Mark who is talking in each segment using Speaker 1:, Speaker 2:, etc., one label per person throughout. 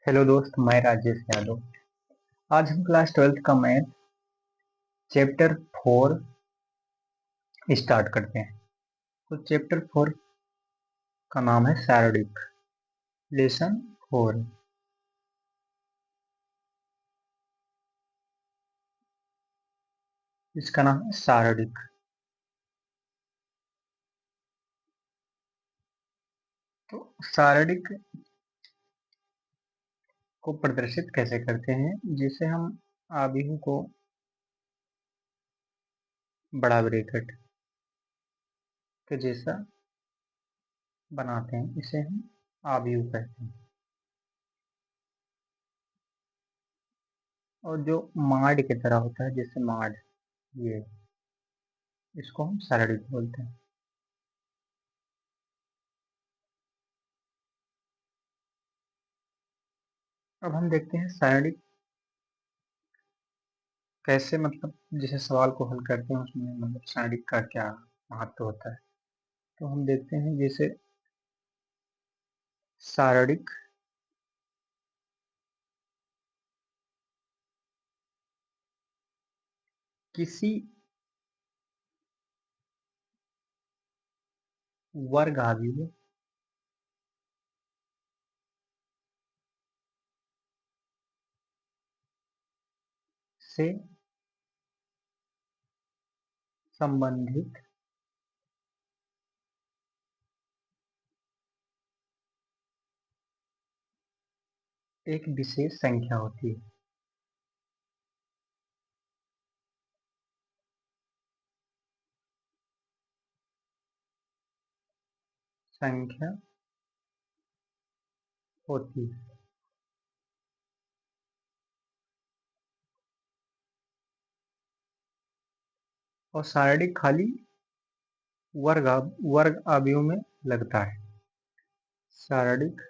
Speaker 1: Hello दोस्त, मैं राजेश यादव। आज हम क्लास 12th का मैथ चैप्टर 4 स्टार्ट करते हैं। तो चैप्टर 4 का नाम है शारीरिक। लेसन 4। इसका नाम है शारीरिक। तो शारीरिक को प्रदर्शित कैसे करते हैं? जिसे हम आव्यूह को बड़ा ब्रैकेट के जैसा बनाते हैं, इसे हम आव्यूह कहते हैं। और जो माड की तरह होता है, जैसे माड, ये इसको हम शारीरिक बोलते हैं। अब हम देखते हैं शारीरिक कैसे, मतलब जैसे सवाल को हल करते हैं उसमें मतलब शारीरिक का क्या महत्व होता है। तो हम देखते हैं जैसे शारीरिक किसी वर्ग आव्यूह से संबंधित एक विशेष संख्या होती है। संख्या होती है। और शारीरिक खाली वर्ग आव्यूह में लगता है। शारीरिक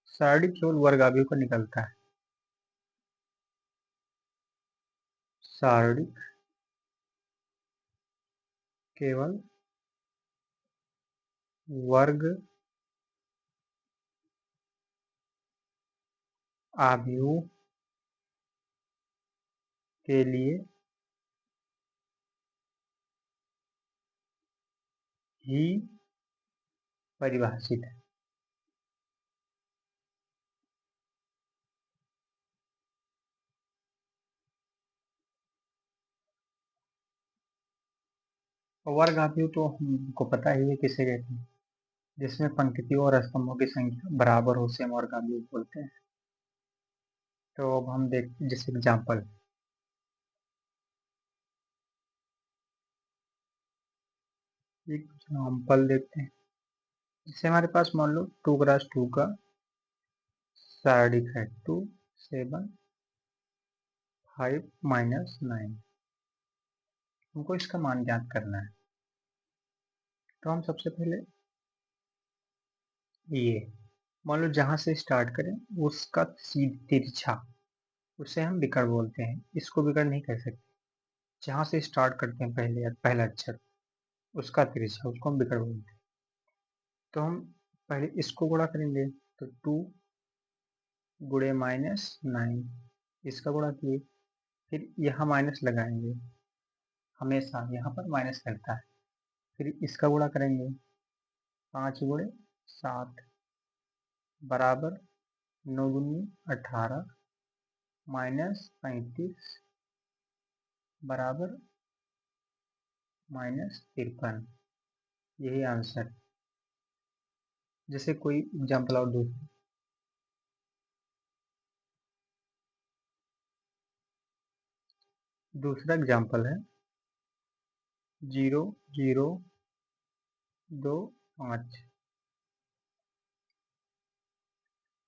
Speaker 1: शारीरिक केवल वर्ग आव्यूह को निकलता है। शारीरिक केवल वर्ग आव्यूह के लिए ही परिभाषित है। वर्ग आव्यूह तो हमको पता ही है किसे कहते हैं, जिसमें पंक्तियों और स्तंभों की संख्या बराबर हो, उसे हम वर्ग आव्यूह बोलते हैं। तो अब हम देखते हैं जैसे एग्जाम्पल देखते हैं। जैसे हमारे पास मान लो 2x2 का शारीरिक है 2, 7, 5 -9। हमको इसका मान ज्ञात करना है। तो हम सबसे पहले ये मान लो जहां से स्टार्ट करें उसका तिरछा, उसे हम विकर्ण बोलते हैं। इसको विकर्ण नहीं कह सकते। जहां से स्टार्ट करते हैं पहला अक्षर, उसका तिरछा, उसको हम विकर्ण बोलते हैं। तो हम पहले इसको गुणा करेंगे, तो 2 गुणे -9, इसका गुणा किए, फिर यहाँ माइनस लगाएंगे, हमेशा यहाँ पर माइनस लगता है। फिर इसका गुणा करेंगे, 5 गुणे 7 बराबर 9 दूनी 18 -35 बराबर -53। यही आंसर। जैसे कोई एग्जाम्पल और दूसरा एग्जाम्पल है 0 0 2 5।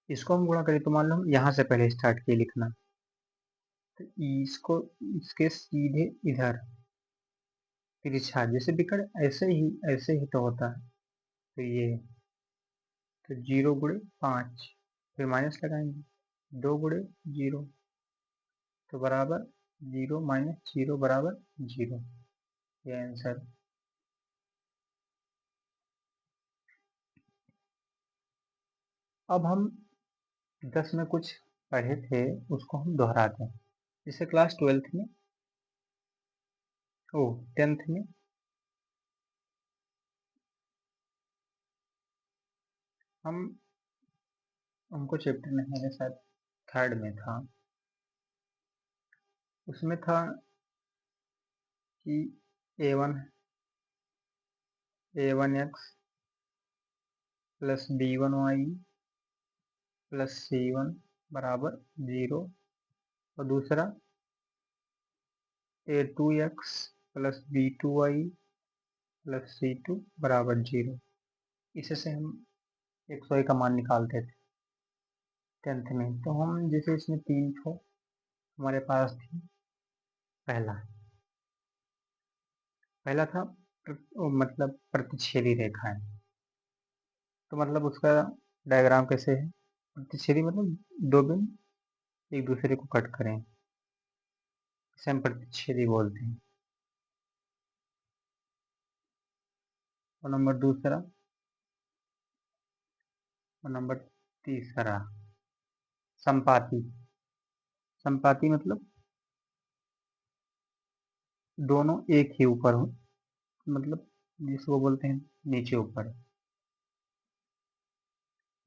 Speaker 1: इसको हम गुणा करें तो मान लो हम यहाँ से पहले स्टार्ट किए लिखना, तो इसको इसके सीधे इधर तिरछा, जैसे विकर्ण ऐसे ही तो होता है। तो ये तो 0 गुणे 5, फिर माइनस लगाएंगे, 2 गुणे 0 तो बराबर 0 -0 बराबर 0। ये आंसर। अब हम 10 में कुछ पढ़े थे उसको हम दोहराते हैं। जैसे क्लास 12th में 10th में हमको चैप्टर नहीं है, शायद 3rd में था, उसमें था कि a1x plus b1y plus c1 बराबर 0, और दूसरा a2x plus b2y plus c2 बराबर 0। इसे से हम 100 का मान निकालते थे 10th में। तो हम जैसे इसमें 3 ठो हमारे पास थी। पहला था मतलब प्रतिच्छेदी रेखाएं। तो मतलब उसका डायग्राम कैसे है, प्रतिच्छेदी मतलब दो बिंदु एक दूसरे को कट करें, इसे हम प्रतिच्छेदी बोलते हैं। और नंबर दूसरा और नंबर तीसरा संपाती। संपाती मतलब दोनों एक ही ऊपर हो, मतलब जिसको बोलते हैं नीचे ऊपर।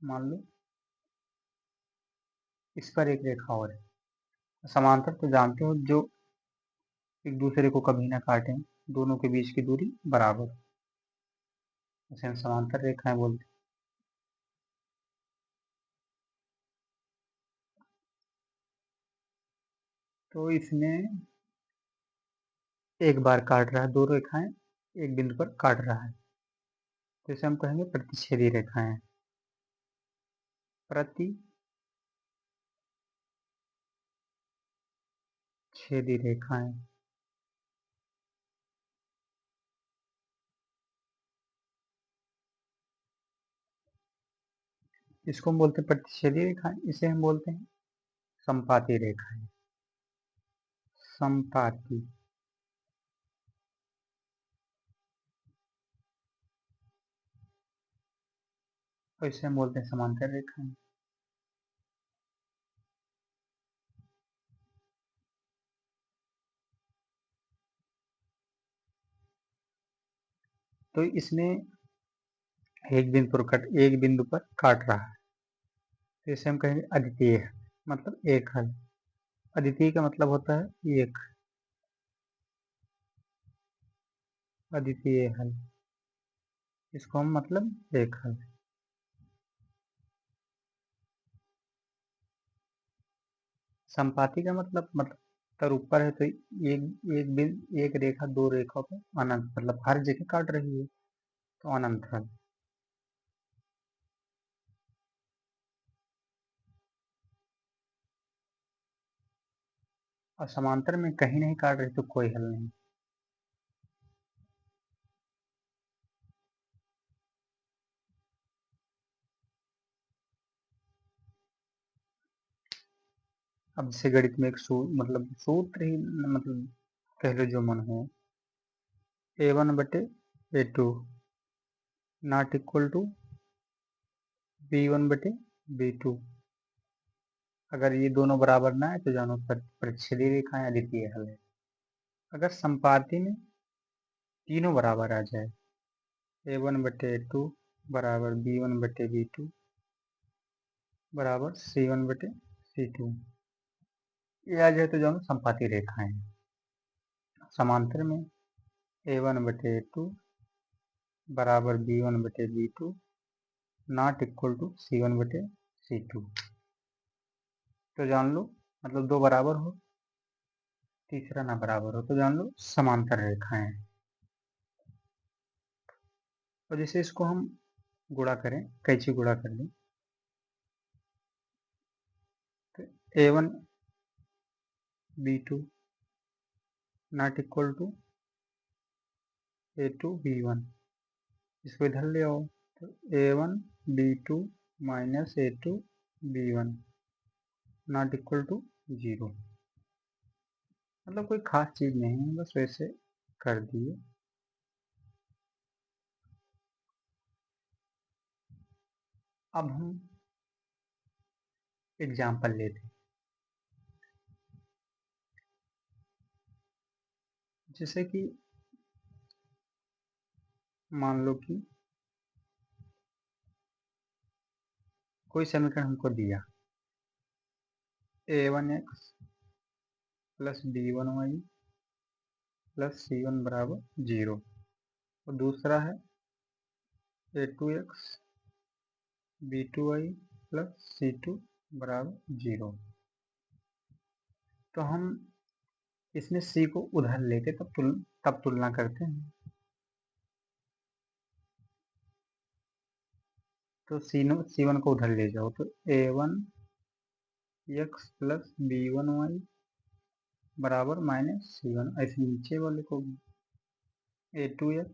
Speaker 1: मान लो इस पर एक रेखा और है। समांतर तो जानते हो, जो एक दूसरे को कभी ना काटें, दोनों के बीच की दूरी बराबर, इसे हम समांतर रेखाएं बोलते हैं। तो इसमें एक बार काट रहा है, दो रेखाएं एक बिंदु पर काट रहा है, तो इसे हम कहेंगे प्रतिच्छेदी रेखाएं। प्रतिच्छेदी रेखाएं इसको हम बोलते हैं प्रतिच्छेदी रेखाएं, इसे हम बोलते हैं संपाती रेखाएं। संपाती और इसे हम बोलते हैं समांतर रेखाएं। तो इसमें एक बिंदु पर काट रहा है, तो इसे हम कहेंगे अद्वितीय, मतलब एक हल। अद्वितीय का मतलब होता है एक, अद्वितीय हल, इसको हम मतलब एक हल। संपाती का मतलब तर ऊपर है, तो एक रेखा दो रेखा को अनंत, मतलब हर जगह काट रही है, तो अनंत हल। और समांतर में कहीं नहीं काट रही तो कोई हल नहीं। अब जैसे गणित में एक मतलब सूत्र ही, मतलब कह लो जो मन हो, a1 बटे a2 not equal to b1 बटे b2। अगर ये दोनों बराबर ना है तो जानो प्रतिच्छेदी रेखाएं अद्वितीय हल है। अगर संपाती में तीनों बराबर आ जाए, a1 बटे a2 बराबर b1 बटे b2 बराबर c1 बटे c2, ये आ जाए तो जानो संपाती रेखाएं हैं। समांतर में a1 बटे a2 बराबर b1 बटे b2 not equal to c1 बटे c2, तो जान लो मतलब दो बराबर हो, तीसरा ना बराबर हो, तो जान लो समांतर रेखाएं हैं। और जैसे इसको हम गुणा करें, कैंची गुणा कर लें, तो a1 b2 not equal to a2 b1, इसको इधर ले आओ, तो a1 b2 minus a2 b1 not equal to 0। मतलब कोई खास चीज नहीं है, बस वैसे कर दिए। अब हम एग्जाम्पल लेते हैं। जैसे कि मान लो कि कोई समीकरण हमको दिया a1x plus b1y plus c1 बराबर 0, और दूसरा है a2x b2y प्लस c2 बराबर 0। तो हम इसमें c को उधर लेके तब तुलना करते हैं। तो c1 को उधर ले जाओ, तो a1x प्लस b1y बराबर माइनस c1। ऐसे नीचे वाले को a2x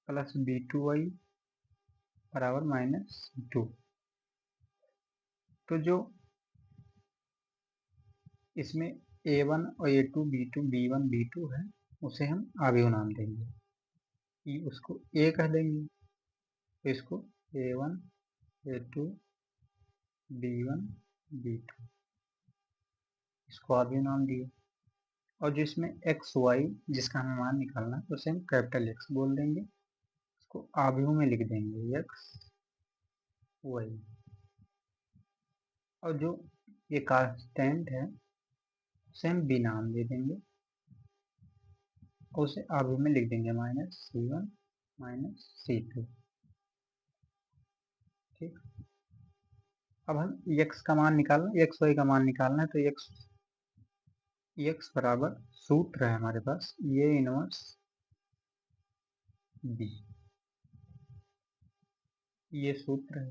Speaker 1: प्लस b2y बराबर माइनस c2। तो जो इसमें a1 और a2 b2 b1 b2 है, उसे हम अवयव नाम देंगे। उसको a कह देंगे, तो इसको a1 a2 b1 b2 इसको अवयव नाम दिए। और जो इसमें एक्स वाई जिसका हमें मान निकालना है, उसे हम कैपिटल एक्स बोल देंगे, इसको अवयव में लिख देंगे एक्स वाई। और जो ये कांस्टेंट है उसे हम बी नाम दे देंगे, और उसे अवयव में लिख देंगे माइनस c1 माइनस c2। ठीक, अब हम x का मान निकालना, x y का मान निकालना है, तो x बराबर सूत्र है हमारे पास ये इनवर्स b, ये सूत्र है।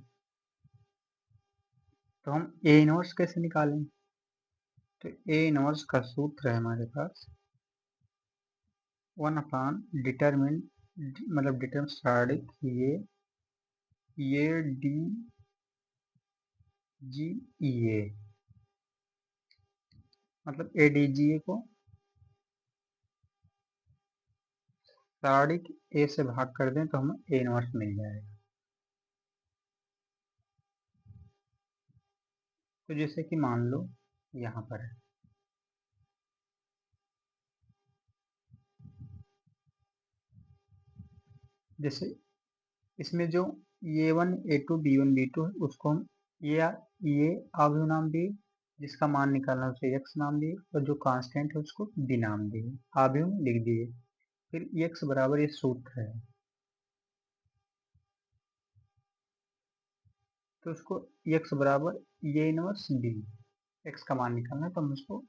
Speaker 1: तो हम a इनवर्स कैसे निकालें? तो a इनवर्स का सूत्र है हमारे पास 1 अपान डिटरमिन, मतलब डिटर्म सारणिक ये डी जी ई ए, मतलब ए डी जी ए को सारणिक ए से भाग कर दें तो हमें ए इनवर्स मिल जाएगा। तो जैसे कि मान लो यहाँ पर है, जैसे इसमें जो a1 a2 b1 b2 है, उसको हम ये अवयव नाम दिए, जिसका मान निकालना उसे x नाम दिए, और जो कांस्टेंट है उसको b नाम दिए, अवयव में लिख दिए। फिर x बराबर ये सूत्र है, तो उसको x बराबर ये इनवर्स b, x का मान निकालना है तो हम उसको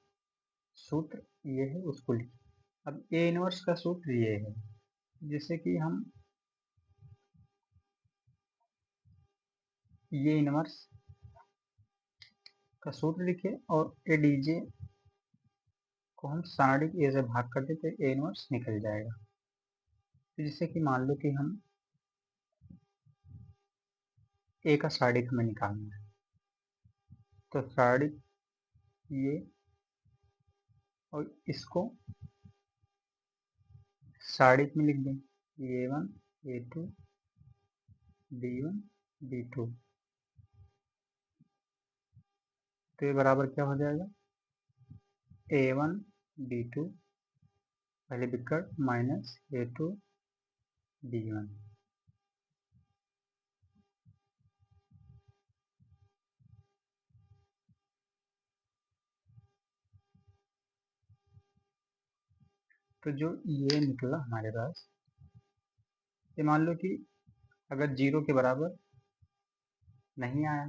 Speaker 1: सूत्र ये है उसको लिखें। अब a इनवर्स का सूत्र ये है, जैसे कि हम ये इनवर्स का सूत्र लिखे और ए डी जे को हम सारणिक ए से भाग कर देते तो ए इनवर्स निकल जाएगा। तो जैसे कि मान लो कि हम ए का सारणिक हमें निकालना है, तो सारणिक ये और इसको सारणिक में लिख दें a1 a2 b1 b2। तो ये बराबर क्या हो जाएगा a1 b2 पहले बिक्कट माइनस a2 b1। तो जो ये निकला हमारे पास, ये मान लो कि अगर 0 के बराबर नहीं आया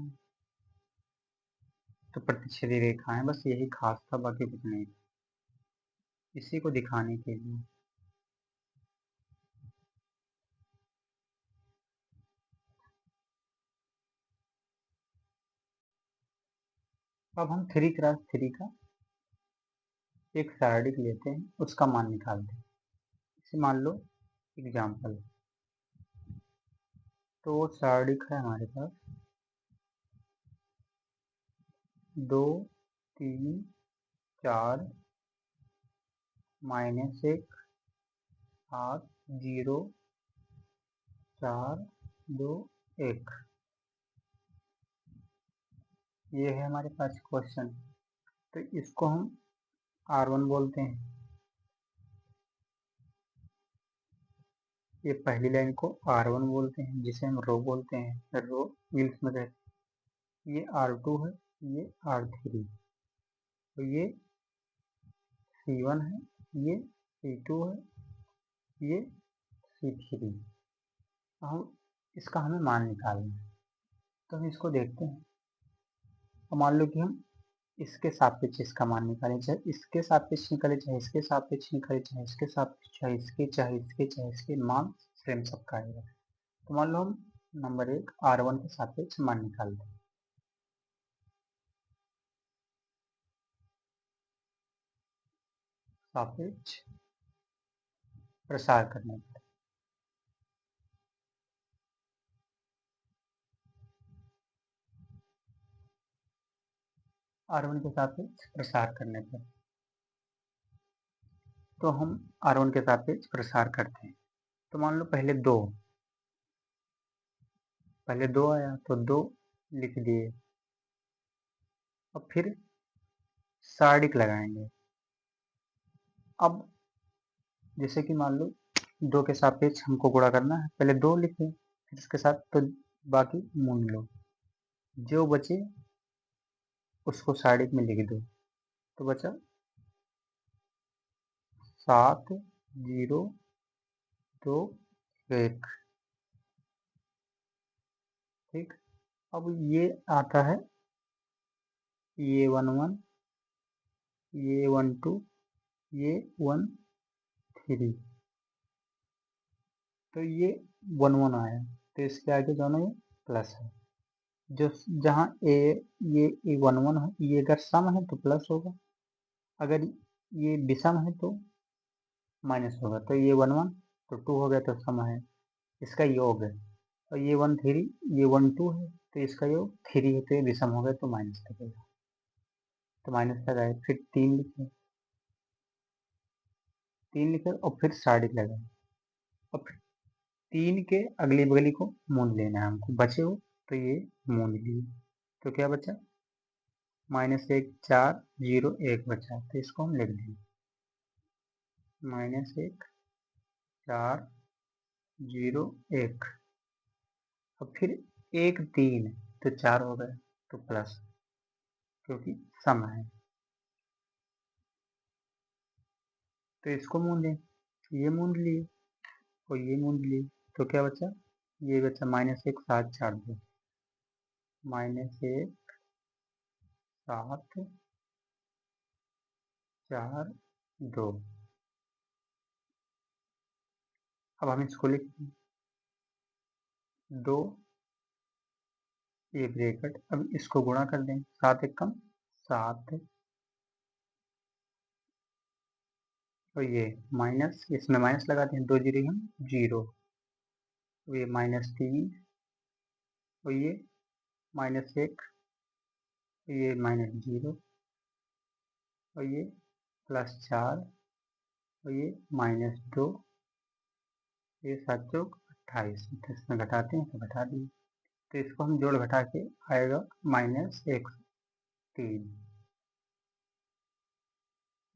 Speaker 1: तो प्रतिच्छेदी रेखा है, बस यही खास था, बाकी कुछ नहीं, इसी को दिखाने के लिए। अब हम 3x3 का एक सारणिक लेते हैं, उसका मान निकालते हैं। इसे मान लो एग्जाम्पल, तो वो सारणिक है हमारे पास 2 3 4 -1 7 0 4 2 1। ये है हमारे पास क्वेश्चन। तो इसको हम R1 बोलते हैं। ये पहली लाइन को R1 बोलते हैं, जिसे हम रो बोलते हैं, रो मीन्स में कहते हैं। ये R2 है, ये R3, तो ये C1 है, ये C2 है, ये C3। हम इसका हमें मान निकालना है, तो हम इसको देखते हैं। तो मान लो कि हम इसके सापेक्ष इसका मान निकालें, चाहे इसके सापेक्ष निकाले, चाहे इसके सापेक्ष निकाले, चाहे इसके सापेक्ष, चाहे इसके, चाहे इसके, चाहे इसके, मान सेम सबका आएगा। तो मान लो हम नंबर 1 R1 के सापेक्ष मान निकालते हैं। सापेक्ष प्रसार करने पर R1 के सापेक्ष प्रसार करने पर, तो हम R1 के सापेक्ष प्रसार करते हैं। तो मान लो पहले 2 आया, तो 2 लिख दिए। अब फिर सारडिक लगाएंगे। अब जैसे कि मान लो 2 के सापेक्ष हमको गुणा करना है, पहले 2 लिखे, फिर इसके साथ तो बाकी मूल लो, जो बचे उसको सारडिक में लिख दो। तो बचा 7 0 2 1। ठीक। अब ये आता है ये 1 1, ये 1 2, ये 1 3, तो ये 1 1 आया, तो इसके आगे दोनों ये प्लस है। जो जहाँ ये 1 1 है, ये अगर सम है तो प्लस होगा, अगर ये विषम है तो माइनस होगा। तो ये 1 1 तो 2 हो गया, तो सम है, इसका योग है। और ये 1 3, ये 1 2 है, तो इसका योग 3 है, तो ये विषम हो गया, तो माइनस लगेगा। तो माइनस लगाए, फिर 3 लिखे और फिर सारडिक लगाए, और फिर 3 के अगली बगली को मूंद लेना है हमको, बचे हो तो ये मूंद लिए। तो क्या बचा, -1 4 0 1 बचा, तो इसको हम लिख देंगे -1 4 0 1। और फिर 1 3, तो 4 हो गया, तो प्लस, क्योंकि सम है। तो इसको मूंदें, ये मूंद लिए और ये मूंद लिए, तो क्या बचा, ये बचा -1 7 4 2, -1 7 4 2। अब हम इसको लिखते हैं 2, ये ब्रैकेट, अब इसको गुणा कर दें, 7 1 कम 7, और ये माइनस, इसमें माइनस लगाते हैं, 2 जीरो हम 0, ये -3, और ये -1, ये -0, और ये +4, और ये -2, ये 7 चौक 28, तो इसमें घटाते हैं, तो घटा दिए। तो इसको हम जोड़ घटा के आएगा -103।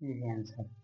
Speaker 1: ये आंसर।